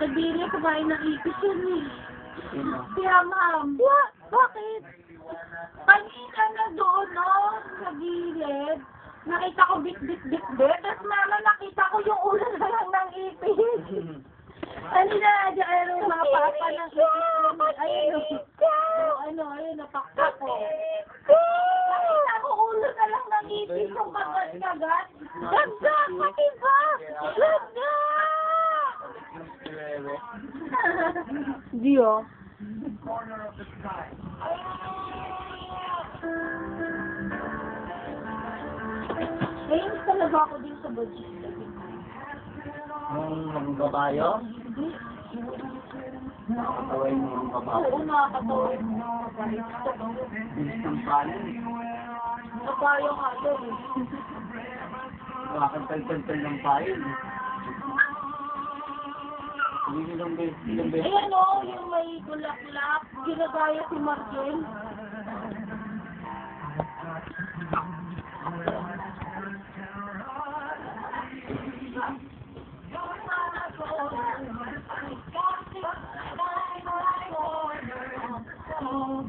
Kadiri, kumain ng ipis yun eh. Sino? Kaya ma'am. Bakit? Kanina na doon, no? Sa gilid. Nakita ko bit. Tapos mama, nakita ko yung ulo na lang ng ipis. Kanina, ayun yung mga papa ng ipis. Ayun, napakta ko. Nakita ko ulo na lang ng ipis. Yung kagat-kagat. Ganda! Pati ba? Ganda! Di oh. Ayun talaga ako din sa budget. Ang babayo? Nakakataway mo ang babayo. Oo, nakakatawid. Bilis ng panin. Kapayo nga ito eh. Nakakantag-tag ng pain. Hindi ilang beses. Ayan o, yung may gulaklak. Ginagaya si Markel. Oh,